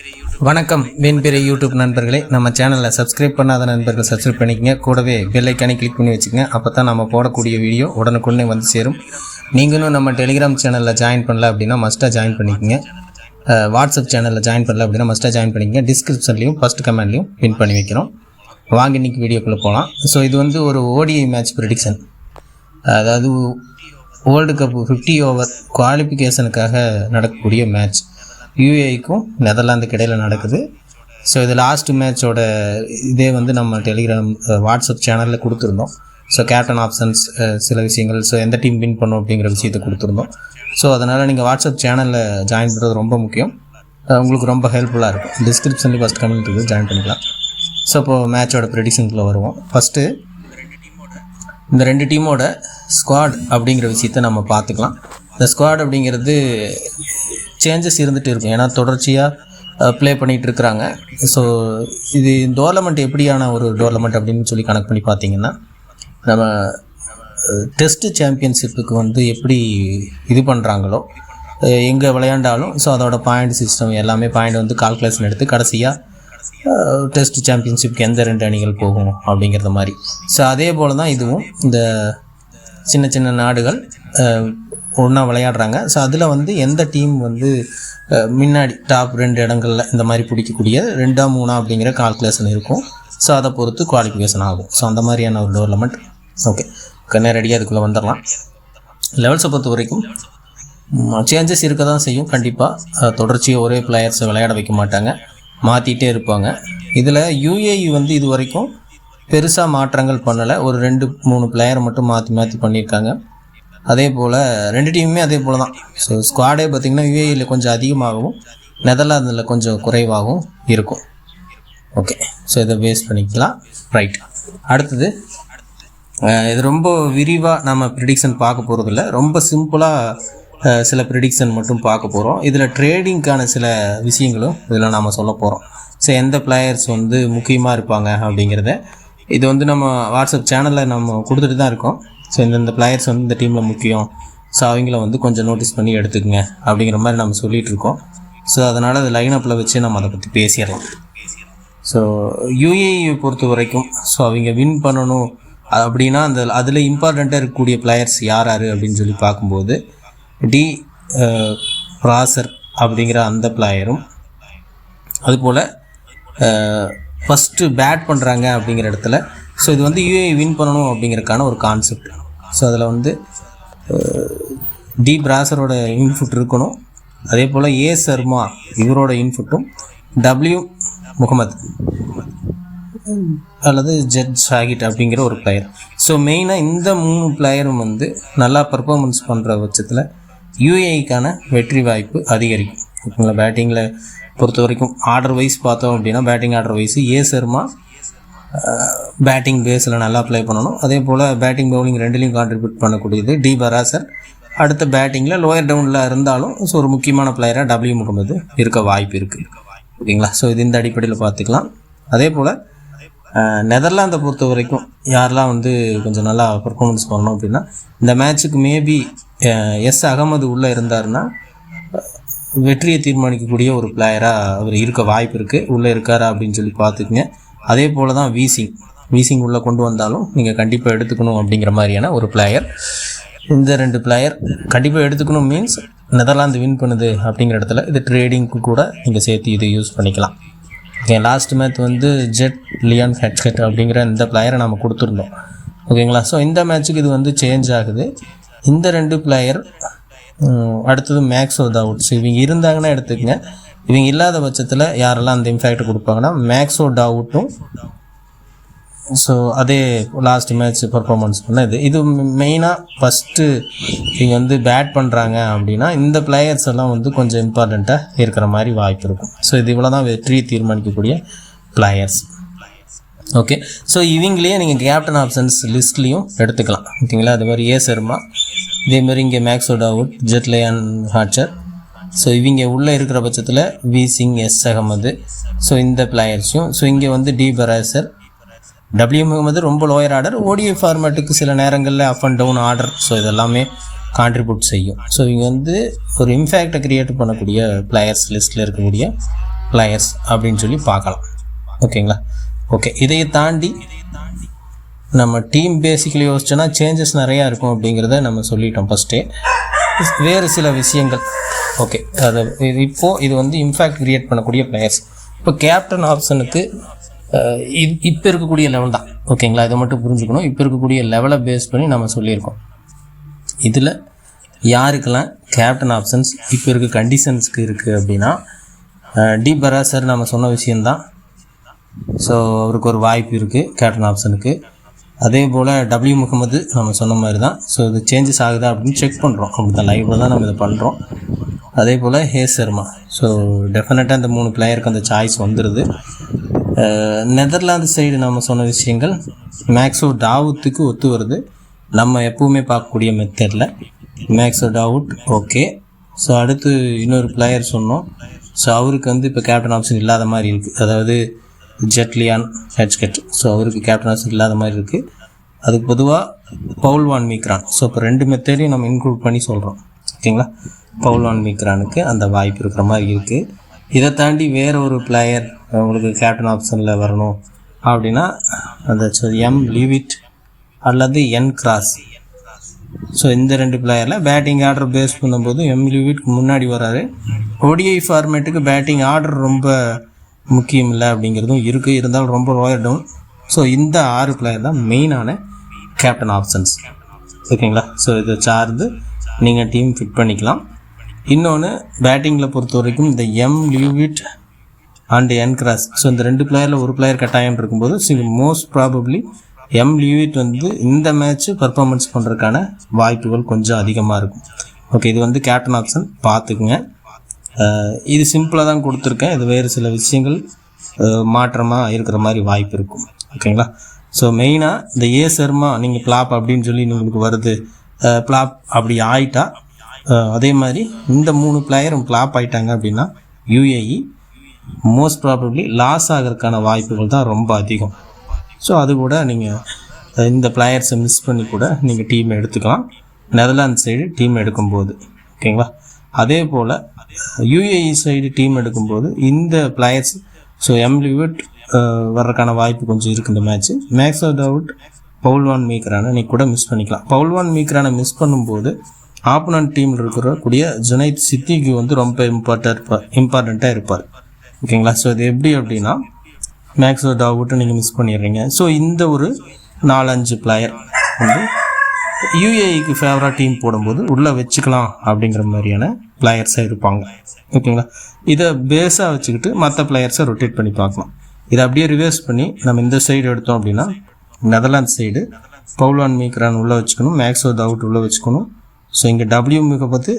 வணக்கம் வெண்பிறை யூடியூப் நண்பர்களே, நம்ம சேனலில் சப்ஸ்கிரைப் பண்ணாத நண்பர்கள் சப்ஸ்கிரைப் பண்ணிக்கங்க. கூடவே பெல் ஐக்கானை கிளிக் பண்ணி வச்சுக்கங்க. அப்போ தான் நம்ம போடக்கூடிய வீடியோ உடனுக்குடனே வந்து சேரும். நீங்களும் நம்ம டெலிகிராம் சேனலில் ஜாயின் பண்ணல அப்படின்னா மஸ்ட்டாக ஜாயின் பண்ணிக்கங்க. வாட்ஸ்அப் சேனலில் ஜாயின் பண்ணல அப்படின்னா மஸ்ட்டாக ஜாயின் பண்ணிக்கங்க. டிஸ்கிரிப்ஷன்லையும் ஃபஸ்ட் கமெண்ட்லையும் பின் பண்ணி வைக்கிறோம். வாங்க இன்றைக்கி வீடியோக்குள்ளே போகலாம். ஸோ இது வந்து ஒரு ஓடிஐ மேட்ச் ப்ரெடிக்ஷன், அதாவது வேர்ல்டு கப் 50 ஓவர் குவாலிஃபிகேஷனுக்காக நடக்கக்கூடிய மேட்ச் யூஏஇக்கும் நெதர்லாந்துக்கு இடையில் நடக்குது. ஸோ இது லாஸ்ட் மேட்சோட இதே வந்து நம்ம டெலிகிராம் வாட்ஸ்அப் சேனலில் கொடுத்துருந்தோம். ஸோ கேப்டன் ஆப்ஷன்ஸ் சில விஷயங்கள், ஸோ எந்த டீம் வின் பண்ணும் அப்படிங்கிற விஷயத்தை கொடுத்துருந்தோம். ஸோ அதனால் நீங்கள் வாட்ஸ்அப் சேனலில் ஜாயின் பண்ணுறது ரொம்ப முக்கியம், உங்களுக்கு ரொம்ப ஹெல்ப்ஃபுல்லாக இருக்கும். டிஸ்கிரிப்ஷன்லேயும் ஃபஸ்ட் கமெண்ட் இருக்குது, ஜாயின் பண்ணிக்கலாம். ஸோ இப்போது மேட்சோட ப்ரெடிக்ஷனுக்குள்ளே வருவோம். ஃபஸ்ட்டு இந்த ரெண்டு டீமோட ஸ்குவாட் அப்படிங்கிற விஷயத்தை நம்ம பார்த்துக்கலாம். இந்த ஸ்குவாட் அப்படிங்கிறது சேஞ்சஸ் இருந்துகிட்டு இருக்கும், ஏன்னா தொடர்ச்சியாக ப்ளே பண்ணிகிட்டு இருக்கிறாங்க. ஸோ இது டோர்னமெண்ட் எப்படியான ஒரு டோர்னமெண்ட் அப்படின்னு சொல்லி கணக்கு பண்ணி பார்த்தீங்கன்னா, நம்ம டெஸ்ட்டு சாம்பியன்ஷிப்புக்கு வந்து எப்படி இது பண்ணுறாங்களோ எங்கே விளையாண்டாலும், ஸோ அதோட பாயிண்ட் சிஸ்டம் எல்லாமே பாயிண்ட் வந்து கால்குலேஷன் எடுத்து கடைசியாக டெஸ்ட் சாம்பியன்ஷிப்க்கு எந்த ரெண்டு அணிகள் போகும் அப்படிங்கிறத மாதிரி. ஸோ அதே போல் தான் இதுவும் இந்த சின்ன சின்ன நாடுகள் ஒன்றா விளையாடுறாங்க. ஸோ அதில் வந்து எந்த டீம் வந்து முன்னாடி டாப் 2 இடங்களில் இந்த மாதிரி பிடிக்கக்கூடிய 2ஆ 3ஆ அப்படிங்கிற கால்குலேஷன் இருக்கும். ஸோ அதை பொறுத்து குவாலிஃபிகேஷன் ஆகும். ஸோ அந்த மாதிரியான ஒரு டோர்னமெண்ட். ஓகே, நேரடியாக அதுக்குள்ளே வந்துடலாம். லெவல்ஸை பொறுத்த வரைக்கும் சேஞ்சஸ் இருக்க தான் செய்யும். கண்டிப்பாக தொடர்ச்சியாக ஒரே பிளேயர்ஸை விளையாட வைக்க மாட்டாங்க, மாற்றிட்டே இருப்பாங்க. இதில் யூஏஇ வந்து இது வரைக்கும் பெருசாக மாற்றங்கள் பண்ணலை, ஒரு 2-3 பிளேயரை மட்டும் மாற்றி பண்ணியிருக்காங்க. அதே போல் ரெண்டு டீமுமே அதே போல் தான். ஸோ ஸ்குவாடே பார்த்திங்கன்னா யூஏஇயில் கொஞ்சம் அதிகமாகவும் நெதர்லாந்தில் கொஞ்சம் குறைவாகவும் இருக்கும். ஓகே, ஸோ இதை பேஸ் பண்ணிக்கலாம். ரைட், அடுத்தது இது ரொம்ப விரிவாக நம்ம ப்ரிடிக்ஷன் பார்க்க போகிறதில்ல, ரொம்ப சிம்பிளாக சில ப்ரிடிக்ஷன் மட்டும் பார்க்க போகிறோம். இதில் ட்ரேடிங்க்கான சில விஷயங்களும் இதில் நாம் சொல்ல போகிறோம். ஸோ எந்த பிளேயர்ஸ் வந்து முக்கியமாக இருப்பாங்க அப்படிங்கிறத இது வந்து நம்ம வாட்ஸ்அப் சேனலில் நம்ம கொடுத்துட்டு தான் இருக்கோம். ஸோ இந்த பிளேயர்ஸ் வந்து இந்த டீமில் முக்கியம், ஸோ அவங்கள வந்து கொஞ்சம் நோட்டீஸ் பண்ணி எடுத்துக்கங்க அப்படிங்கிற மாதிரி நம்ம சொல்லிகிட்டு இருக்கோம். ஸோ அதனால் அது லைனப்பில் வச்சு நம்ம அதை பற்றி பேசிடலாம். ஸோ யூஏஇ பொறுத்த வரைக்கும் ஸோ அவங்க வின் பண்ணணும் அப்படின்னா அதில் இம்பார்ட்டண்ட்டாக இருக்கக்கூடிய பிளேயர்ஸ் யார் அப்படின்னு சொல்லி பார்க்கும்போது டி பிராசர் அப்படிங்கிற அந்த பிளேயரும், அதுபோல் ஃபஸ்ட்டு பேட் பண்ணுறாங்க அப்படிங்கிற இடத்துல ஸோ இது வந்து யூஏஇ வின் பண்ணணும் அப்படிங்கிறதுக்கான ஒரு கான்செப்ட். ஸோ அதில் வந்து டி பிராசரோட இன்புட் இருக்கணும். அதே போல் ஏ சர்மா இவரோட இன்புட்டும், டபிள்யூ முகமது அல்லது ஜெட் ஷாகிட் அப்படிங்கிற ஒரு பிளேயர். ஸோ மெயினாக இந்த 3 பிளேயரும் வந்து நல்லா பர்ஃபார்மன்ஸ் பண்ணுற பட்சத்தில் யூஏஇக்கான வெற்றி வாய்ப்பு அதிகரிக்கும். ஓகேங்களா? பேட்டிங்கில் பொறுத்த வரைக்கும் ஆர்டர் வைஸ் பார்த்தோம் அப்படின்னா, பேட்டிங் ஆர்டர் வைஸ் ஏ சர்மா பேட்டிங் பேஸில் நல்லா ப்ளே பண்ணணும். அதே போல் பேட்டிங் பவுலிங் ரெண்டுலேயும் கான்ட்ரிபியூட் பண்ணக்கூடியது டி பராசர். அடுத்த பேட்டிங்கில் லோயர் டவுனில் இருந்தாலும் ஸோ ஒரு முக்கியமான பிளேயராக டபிள்யூ முகமது இருக்க வாய்ப்பு இருக்குது. ஓகேங்களா? ஸோ இது இந்த அடிப்படையில் பார்த்துக்கலாம். அதே போல் நெதர்லாந்தை பொறுத்த வரைக்கும் யாரெல்லாம் வந்து கொஞ்சம் நல்லா பர்ஃபார்மன்ஸ் பண்ணணும் அப்படின்னா, இந்த மேட்ச்சுக்கு மேபி எஸ் அகமது உள்ளே இருந்தாருன்னா வெற்றியை தீர்மானிக்கக்கூடிய ஒரு பிளேயராக அவர் இருக்க வாய்ப்பு இருக்குது. உள்ளே இருக்காரா அப்படின்னு சொல்லி பார்த்துக்குங்க. அதே போல் தான் வீசிங் உள்ளே கொண்டு வந்தாலும் நீங்கள் கண்டிப்பாக எடுத்துக்கணும் அப்படிங்கிற மாதிரியான ஒரு பிளேயர். இந்த 2 பிளேயர் கண்டிப்பாக எடுத்துக்கணும் மீன்ஸ் நெதர்லாந்து வின் பண்ணுது அப்படிங்கிற இடத்துல இது ட்ரேடிங்க்கு கூட நீங்கள் சேர்த்து இது யூஸ் பண்ணிக்கலாம். ஓகே, லாஸ்ட் மேட்ச் வந்து ஜெட் லியான் ஹெட்கட் அப்படிங்கிற இந்த பிளேயரை நம்ம கொடுத்துருந்தோம். ஓகேங்களா? ஸோ இந்த மேட்ச்சுக்கு இது வந்து சேஞ்ச் ஆகுது. இந்த 2 பிளேயர் அடுத்தது மேக்ஸோ டாவுட். ஸோ இவங்க இருந்தாங்கன்னா எடுத்துக்கங்க. இவங்க இல்லாத பட்சத்தில் யாரெல்லாம் அந்த இம்பேக்ட் கொடுப்பாங்கன்னா மேக்ஸோ டாவுட்டும், ஸோ அதே லாஸ்ட் மேட்ச் பர்ஃபார்மன்ஸ் பண்ண இது மெயினாக ஃபஸ்ட்டு இவங்க வந்து பேட் பண்ணுறாங்க அப்படின்னா இந்த பிளேயர்ஸ் எல்லாம் வந்து கொஞ்சம் இம்பார்ட்டண்ட்டாக இருக்கிற மாதிரி வாய்ப்பு இருக்கும். ஸோ இது இவ்வளோ தான் வெற்றியை தீர்மானிக்கக்கூடிய பிளேயர்ஸ். ஓகே, ஸோ இவங்களையே நீங்கள் கேப்டன் ஆப்ஷன்ஸ் லிஸ்ட்லேயும் எடுத்துக்கலாம். ஓகேங்களா? அது மாதிரி ஏ சர்மா, இதேமாதிரி இங்கே மேக்ஸோ டாவுட், ஜெட் லியான் ஹாட்சர். ஸோ இவங்க உள்ளே இருக்கிற பட்சத்தில் வீசிங், எஸ் அகமது, ஸோ இந்த பிளேயர்ஸையும், ஸோ இங்கே வந்து டி பராசர், டபிள்யூ முகமது ரொம்ப லோயர் ஆர்டர், ஓடிஐ ஃபார்மேட்டுக்கு சில நேரங்களில் up and down order, so இதெல்லாமே கான்ட்ரிபியூட் செய்யும். ஸோ இங்கே வந்து ஒரு இம்பேக்டை க்ரியேட் பண்ணக்கூடிய பிளேயர்ஸ் லிஸ்ட்டில் இருக்கக்கூடிய பிளேயர்ஸ் அப்படின்னு சொல்லி பார்க்கலாம். ஓகேங்களா? ஓகே, இதையை தாண்டி நம்ம டீம் பேசிக்கலி யோசிச்சோன்னா சேஞ்சஸ் நிறையா இருக்கும் அப்படிங்கிறத நம்ம சொல்லிட்டோம் ஃபஸ்ட்டே. வேறு சில விஷயங்கள் ஓகே, அது இப்போது இது வந்து இம்பேக்ட் க்ரியேட் பண்ணக்கூடிய பிளேயர்ஸ். இப்போ கேப்டன் ஆப்ஷனுக்கு இப்போ இருக்கக்கூடிய லெவல் தான். ஓகேங்களா? இதை மட்டும் புரிஞ்சுக்கணும். இப்போ இருக்கக்கூடிய லெவலை பேஸ் பண்ணி நம்ம சொல்லியிருக்கோம். இதில் யாருக்கெல்லாம் கேப்டன் ஆப்ஷன்ஸ் இப்போ இருக்க கண்டிஷன்ஸ்க்கு இருக்குது அப்படின்னா, டி பராசர் நம்ம சொன்ன விஷயந்தான். ஸோ அவருக்கு ஒரு வாய்ப்பு இருக்குது கேப்டன் ஆப்ஷனுக்கு. அதே போல் டபிள்யூ முகமது நம்ம சொன்ன மாதிரி தான். ஸோ இது சேஞ்சஸ் ஆகுதா அப்படின்னு செக் பண்ணுறோம். அப்படி தான் லைவில் தான் நம்ம இதை பண்ணுறோம். அதே போல் ஹேஸ் சர்மா. ஸோ டெஃபினட்டாக இந்த 3 பிளேயருக்கு அந்த சாய்ஸ் வந்துடுது. நெதர்லாந்து சைடு நம்ம சொன்ன விஷயங்கள் மேக்ஸோ டாவுத்துக்கு ஒத்து வருது. நம்ம எப்போவுமே பார்க்கக்கூடிய மெத்தடில் மேக்ஸோ டாவுட் ஓகே. ஸோ அடுத்து இன்னொரு பிளேயர் சொன்னோம். ஸோ அவருக்கு வந்து இப்போ கேப்டன் ஆப்ஷன் இல்லாத மாதிரி இருக்குது. அதாவது ஜெட்லியான் ஹெட்ச்கெட். ஸோ அவருக்கு கேப்டன் ஆப்ஷன் இல்லாத மாதிரி இருக்குது. அதுக்கு பொதுவாக பவுல் வான் மீக்ரான். ஸோ இப்போ 2 மெத்தடையும் நம்ம இன்க்ளூட் பண்ணி சொல்கிறோம். ஓகேங்களா? பவுல் வான் மீக்ரானுக்கு அந்த வாய்ப்பு இருக்கிற மாதிரி இருக்குது. இதை தாண்டி வேறு ஒரு பிளேயர் உங்களுக்கு கேப்டன் ஆப்ஷனில் வரணும் அப்படின்னா அந்த எம் லீவிட் அல்லது என் கிராஸ். ஸோ இந்த 2 பிளேயரில் பேட்டிங் ஆர்டர் பேஸ் பண்ணும்போது எம் லீவிட்க்கு முன்னாடி வராரு. ODI ஃபார்மேட்டுக்கு பேட்டிங் ஆர்டர் ரொம்ப முக்கியம் இல்லை அப்படிங்கிறதும் இருக்குது. இருந்தாலும் ரொம்ப ரோயர் டவுன். ஸோ இந்த 6 பிளேயர் தான் மெயினான கேப்டன் ஆப்ஷன்ஸ். ஓகேங்களா? ஸோ இதை சார்ந்து நீங்கள் டீம் ஃபிட் பண்ணிக்கலாம். இன்னொன்று பேட்டிங்கில் பொறுத்த வரைக்கும் இந்த M levied and N cross. So இந்த 2 பிளேயரில் ஒரு பிளேயர் கட்டாயம் இருக்கும்போது மோஸ்ட் ப்ராபப்ளி எம் லீவிட் வந்து இந்த மேட்ச்சு பர்ஃபார்மன்ஸ் பண்ணுறதுக்கான வாய்ப்புகள் கொஞ்சம் அதிகமாக இருக்கும். ஓகே, இது வந்து கேப்டன் ஆப்ஷன் பார்த்துக்குங்க. இது சிம்பிளாக தான் கொடுத்துருக்கேன். இது வேறு சில விஷயங்கள் மாற்றமாக இருக்கிற மாதிரி வாய்ப்பு இருக்கும். ஓகேங்களா? ஸோ மெயினாக இந்த ஏ சர்மா நீங்கள் ஃப்ளாப் அப்படின்னு சொல்லி உங்களுக்கு வருது. ஃப்ளாப் அப்படி ஆயிட்டா அதே மாதிரி இந்த 3 பிளேயரும் ஃப்ளாப் ஆகிட்டாங்க அப்படின்னா UAE மோஸ்ட் ப்ராபப்ளி லாஸ் ஆகிறதுக்கான வாய்ப்புகள் தான் ரொம்ப அதிகம். ஸோ அது கூட நீங்கள் இந்த பிளேயர்ஸை மிஸ் பண்ணி கூட நீங்கள் டீம் எடுத்துக்கலாம் நெதர்லாந்து சைடு டீம் எடுக்கும்போது. ஓகேங்களா? அதே போல் UAE சைடு டீம் எடுக்கும்போது இந்த பிளேயர்ஸ் ஸோ எம் லீவிட் வர்றதுக்கான வாய்ப்பு கொஞ்சம் இருக்குது. இந்த மேட்ச்சு மேக்ஸோ டவுட் பவுல் வான் மீக்ரானை நீ கூட மிஸ் பண்ணிக்கலாம். பவுல் வான் மீக்ரானை மிஸ் பண்ணும்போது ஆப்போனன்ட் டீமில் இருக்கக்கூடிய ஜுனைத் சித்திக்கு வந்து ரொம்ப இம்பார்ட்டண்ட்டாக இருப்பார். ஓகேங்களா? ஸோ இது எப்படி அப்படின்னா மேக்ஸோ டாவுட்டை நீங்கள் மிஸ் பண்ணிடுறீங்க. ஸோ இந்த ஒரு 4-5 பிளேயர் வந்து UAEக்கு ஃபேவராக டீம் போடும்போது உள்ளே வச்சுக்கலாம் அப்படிங்கிற மாதிரியான பிளேயர்ஸாக இருப்பாங்க. ஓகேங்களா? இதை பேஸாக வச்சுக்கிட்டு மற்ற பிளேயர்ஸை ரொட்டேட் பண்ணி பார்க்கலாம். இதை அப்படியே ரிவர்ஸ் பண்ணி நம்ம இந்த சைடு எடுத்தோம் அப்படின்னா நெதர்லாந்து சைடு பவுல் வான் மீக்ரான் உள்ளே வச்சுக்கணும், மேக்ஸோ டாவுட் உள்ளே வச்சுக்கணும். ஸோ இங்கே டபிள்யூ முகமது